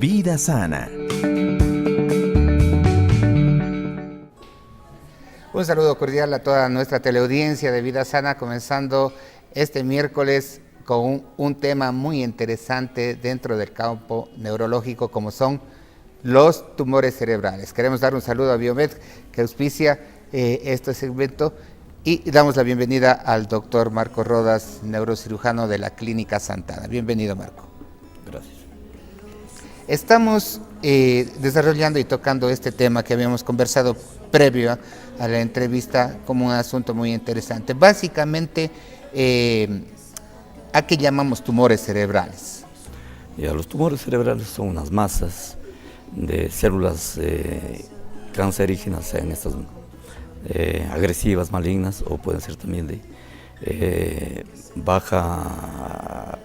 Vida Sana. Un saludo cordial a toda nuestra teleaudiencia de Vida Sana, comenzando este miércoles con un tema muy interesante dentro del campo neurológico, como son los tumores cerebrales. Queremos dar un saludo a Biomed, que auspicia este segmento, y damos la bienvenida al doctor Marco Rodas, neurocirujano de la Clínica Santana. Bienvenido, Marco. Gracias. Estamos desarrollando y tocando este tema que habíamos conversado previo a la entrevista como un asunto muy interesante. Básicamente, ¿a qué llamamos tumores cerebrales? Los tumores cerebrales son unas masas de células cancerígenas, sean estas agresivas, malignas, o pueden ser también de baja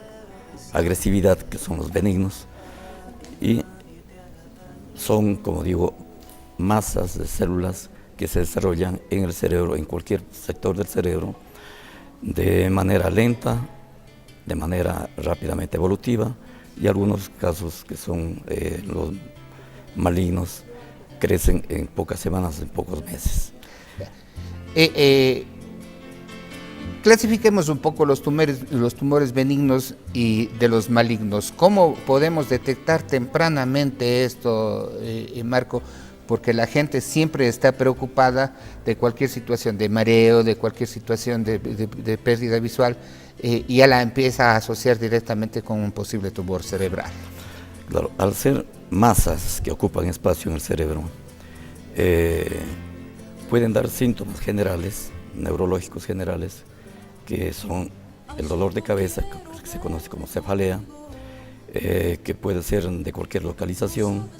agresividad, que son los benignos, y son, como digo, masas de células que se desarrollan en el cerebro, en cualquier sector del cerebro, de manera lenta, de manera rápidamente evolutiva, y algunos casos que son los malignos crecen en pocas semanas, en pocos meses. Clasifiquemos un poco los tumores benignos y de los malignos. ¿Cómo podemos detectar tempranamente esto, Marco? Porque la gente siempre está preocupada de cualquier situación de mareo, de cualquier situación de pérdida visual, y ya la empieza a asociar directamente con un posible tumor cerebral. Claro, al ser masas que ocupan espacio en el cerebro, pueden dar síntomas generales, neurológicos generales, que son el dolor de cabeza, que se conoce como cefalea, que puede ser de cualquier localización,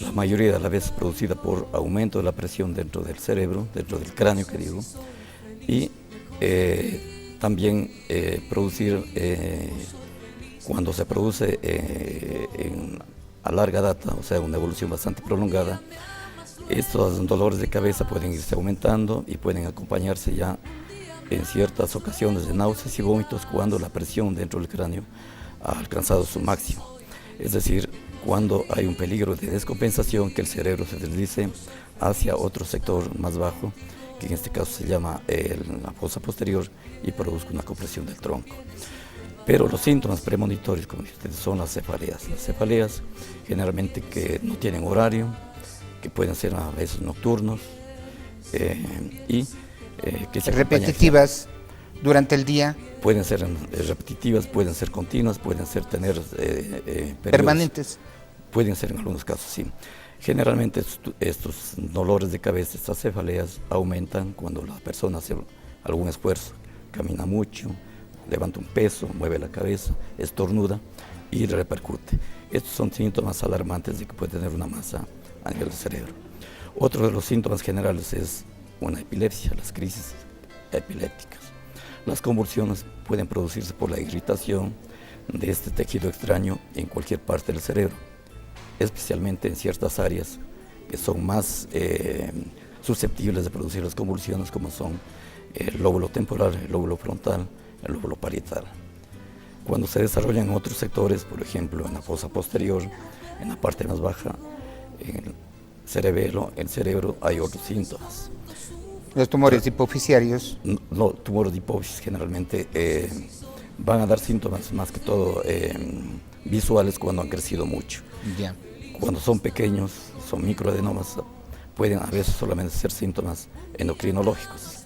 la mayoría de las veces producida por aumento de la presión dentro del cerebro, dentro del cráneo, que digo, y también producir, cuando se produce a larga data, o sea, una evolución bastante prolongada, estos dolores de cabeza pueden irse aumentando y pueden acompañarse ya en ciertas ocasiones de náuseas y vómitos cuando la presión dentro del cráneo ha alcanzado su máximo. Es decir, cuando hay un peligro de descompensación, que el cerebro se deslice hacia otro sector más bajo, que en este caso se llama la fosa posterior, y produzca una compresión del tronco. Pero los síntomas premonitorios, como ustedes, son las cefaleas. Las cefaleas generalmente que no tienen horario, que pueden ser a veces nocturnos, y que se repetitivas durante el día. Pueden ser repetitivas, pueden ser continuas, pueden ser tener permanentes. Pueden ser en algunos casos, sí. Generalmente estos dolores de cabeza, estas cefaleas, aumentan cuando la persona hace algún esfuerzo, camina mucho, levanta un peso, mueve la cabeza, estornuda y repercute. Estos son síntomas alarmantes de que puede tener una masa a nivel del cerebro. Otro de los síntomas generales es una epilepsia, las crisis epilépticas. Las convulsiones pueden producirse por la irritación de este tejido extraño en cualquier parte del cerebro, especialmente en ciertas áreas que son más susceptibles de producir las convulsiones, como son el lóbulo temporal, el lóbulo frontal, el lóbulo parietal. Cuando se desarrollan en otros sectores, por ejemplo en la fosa posterior, en la parte más baja, en el cerebro, hay otros síntomas. Los tumores hipofisiarios. Los tumores de hipófisis generalmente van a dar síntomas más que todo visuales cuando han crecido mucho. Yeah. Cuando son pequeños, son microadenomas, pueden a veces solamente ser síntomas endocrinológicos,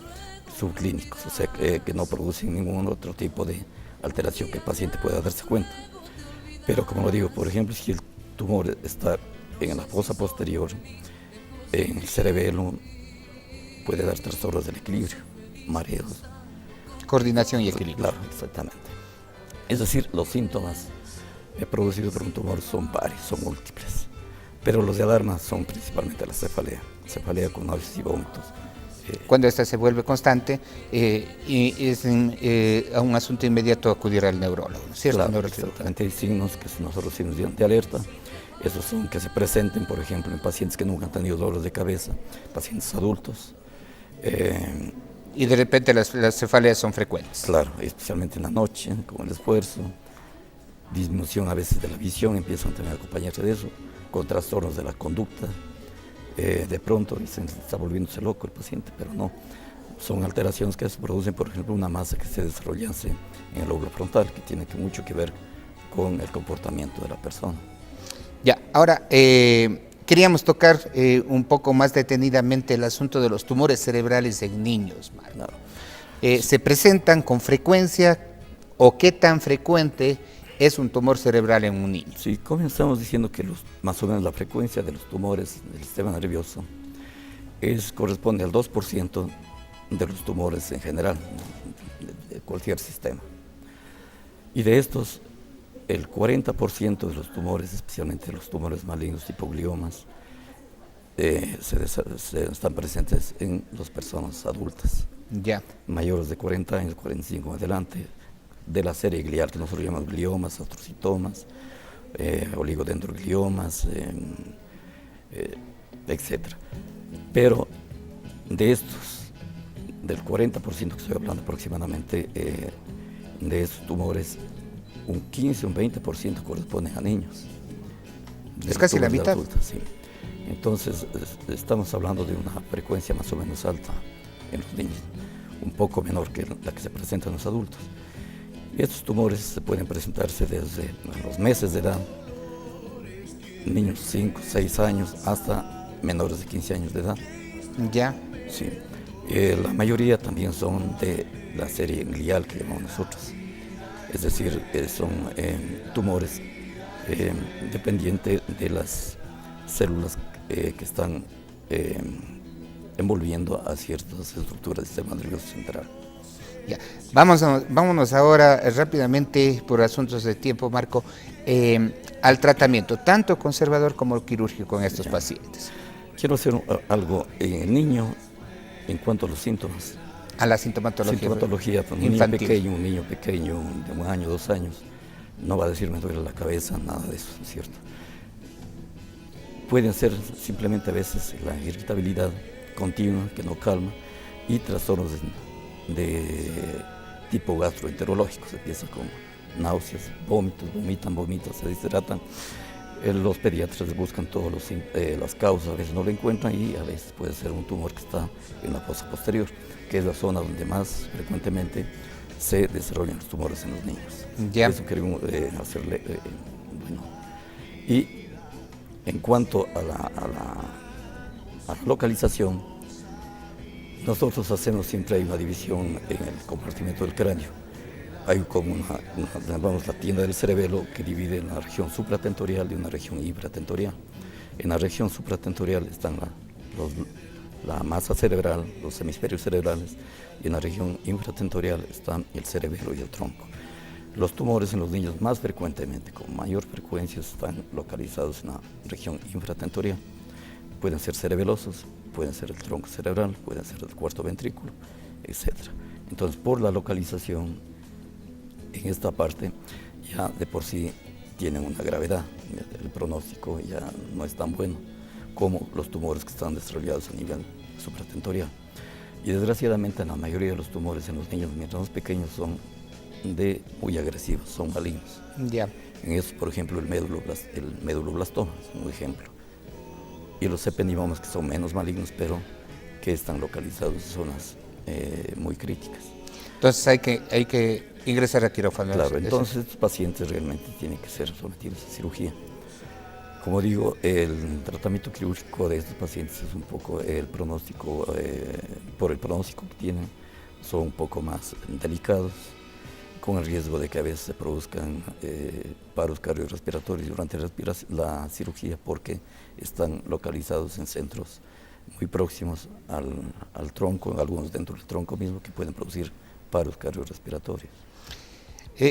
subclínicos, o sea que no producen ningún otro tipo de alteración que el paciente pueda darse cuenta. Pero como lo digo, por ejemplo, si el tumor está en la fosa posterior, en el cerebelo, puede dar trastornos del equilibrio, mareos. Coordinación y equilibrio. Claro, exactamente. Es decir, los síntomas producidos por un tumor son varios, son múltiples. Pero los de alarma son principalmente la cefalea con náuseas y vómitos. Cuando esta se vuelve constante, y es un asunto inmediato acudir al neurólogo, ¿cierto? Claro, exactamente. Hay signos que nosotros signos de alerta. Esos son que se presenten, por ejemplo, en pacientes que nunca han tenido dolores de cabeza, pacientes adultos. Y de repente las cefaleas son frecuentes. Claro, especialmente en la noche, con el esfuerzo. disminución a veces de la visión, empiezan también a acompañarse de eso, con trastornos de la conducta, de pronto dicen está volviéndose loco el paciente, pero no, son alteraciones que se producen, por ejemplo, una masa que se desarrollase en el lóbulo frontal, que tiene mucho que ver con el comportamiento de la persona. Ya, ahora queríamos tocar un poco más detenidamente el asunto de los tumores cerebrales en niños, Marco. Claro. ¿Se presentan con frecuencia o qué tan frecuente es un tumor cerebral en un niño? Sí, comenzamos diciendo que más o menos la frecuencia de los tumores del sistema nervioso corresponde al 2% de los tumores en general, de cualquier sistema. Y de estos, el 40% de los tumores, especialmente los tumores malignos tipo gliomas, están presentes en las personas adultas, Ya. mayores de 40 años, 45 en adelante, de la serie glial que nosotros llamamos gliomas, astrocitomas, oligodendrogliomas, etc. Pero de estos, del 40% que estoy hablando aproximadamente, de estos tumores, un 15 o un 20% corresponden a niños. Es casi la mitad. Adultos, sí. Entonces, estamos hablando de una frecuencia más o menos alta en los niños, un poco menor que la que se presenta en los adultos. Y estos tumores pueden presentarse desde los meses de edad, niños 5, 6 años, hasta menores de 15 años de edad. Ya. Sí. La mayoría también son de la serie glial que llamamos nosotros. Es decir, son tumores dependientes de las células que están envolviendo a ciertas estructuras del sistema nervioso central. Ya. Vámonos ahora rápidamente, por asuntos de tiempo, Marco, al tratamiento, tanto conservador como quirúrgico en estos pacientes. Quiero hacer algo en el niño en cuanto a los síntomas. A la sintomatología infantil. Un niño pequeño de 1 año, 2 años, no va a decir me duele la cabeza, nada de eso, ¿es cierto? Pueden ser simplemente a veces la irritabilidad continua que no calma y trastornos de tipo gastroenterológico. Se empieza con náuseas, vómitos, vomitan, se deshidratan. Los pediatras buscan todas las causas, a veces no lo encuentran y a veces puede ser un tumor que está en la fosa posterior, que es la zona donde más frecuentemente se desarrollan los tumores en los niños. Ya. Eso queremos hacerle. Bueno. Y en cuanto a la localización, nosotros hacemos siempre hay una división en el compartimento del cráneo. Hay como llamamos la tienda del cerebelo que divide en la región supratentorial y una región infratentorial. En la región supratentorial están la masa cerebral, los hemisferios cerebrales, y en la región infratentorial están el cerebelo y el tronco. Los tumores en los niños más frecuentemente, con mayor frecuencia, están localizados en la región infratentorial. Pueden ser cerebelosos, pueden ser el tronco cerebral, pueden ser el cuarto ventrículo, etc. Entonces, por la localización en esta parte, ya de por sí tienen una gravedad. El pronóstico ya no es tan bueno como los tumores que están desarrollados a nivel supratentorial. Y desgraciadamente, en la mayoría de los tumores en los niños, mientras más pequeños, son muy agresivos, son malignos. Ya. En eso, por ejemplo, el meduloblastoma es un ejemplo. Y los ependimomas, que son menos malignos, pero que están localizados en zonas muy críticas. Entonces hay que ingresar a quirófano. Claro, entonces estos pacientes realmente tienen que ser sometidos a cirugía. Como digo, el tratamiento quirúrgico de estos pacientes es un poco el pronóstico, por el pronóstico que tienen, son un poco más delicados, con el riesgo de que a veces se produzcan paros cardiorrespiratorios durante la cirugía, porque están localizados en centros muy próximos al tronco, algunos dentro del tronco mismo, que pueden producir paros cardiorrespiratorios.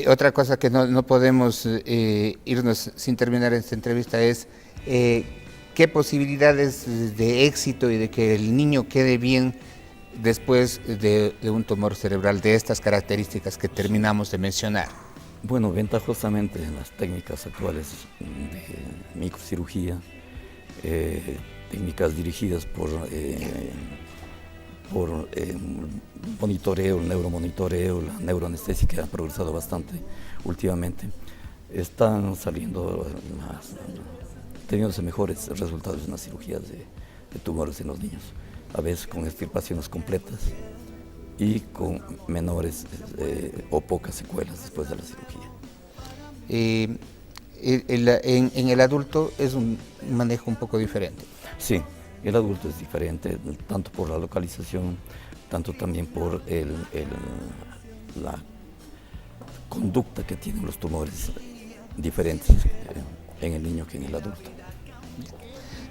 Otra cosa que no podemos irnos sin terminar esta entrevista es qué posibilidades de éxito y de que el niño quede bien después de un tumor cerebral de estas características que terminamos de mencionar. Bueno, ventajosamente en las técnicas actuales de microcirugía, técnicas dirigidas por monitoreo, el neuromonitoreo, la neuroanestesia, que ha progresado bastante últimamente, están saliendo teniéndose mejores resultados en las cirugías de tumores en los niños, a veces con extirpaciones completas y con menores o pocas secuelas después de la cirugía. En el adulto es un manejo un poco diferente. Sí, el adulto es diferente, tanto por la localización, tanto también por la conducta que tienen los tumores diferentes en el niño que en el adulto.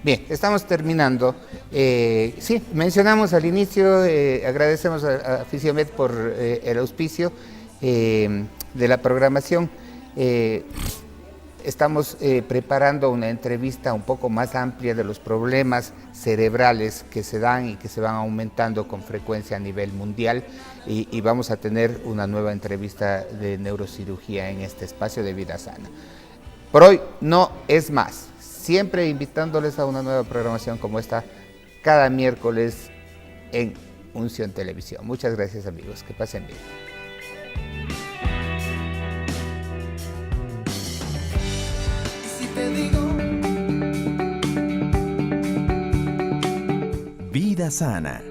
Bien, estamos terminando. Sí, mencionamos al inicio, agradecemos a Fisiomed por el auspicio de la programación. Estamos preparando una entrevista un poco más amplia de los problemas cerebrales que se dan y que se van aumentando con frecuencia a nivel mundial, y vamos a tener una nueva entrevista de neurocirugía en este espacio de Vida Sana. Por hoy no es más, siempre invitándoles a una nueva programación como esta cada miércoles en Unción Televisión. Muchas gracias, amigos, que pasen bien. Vida Sana.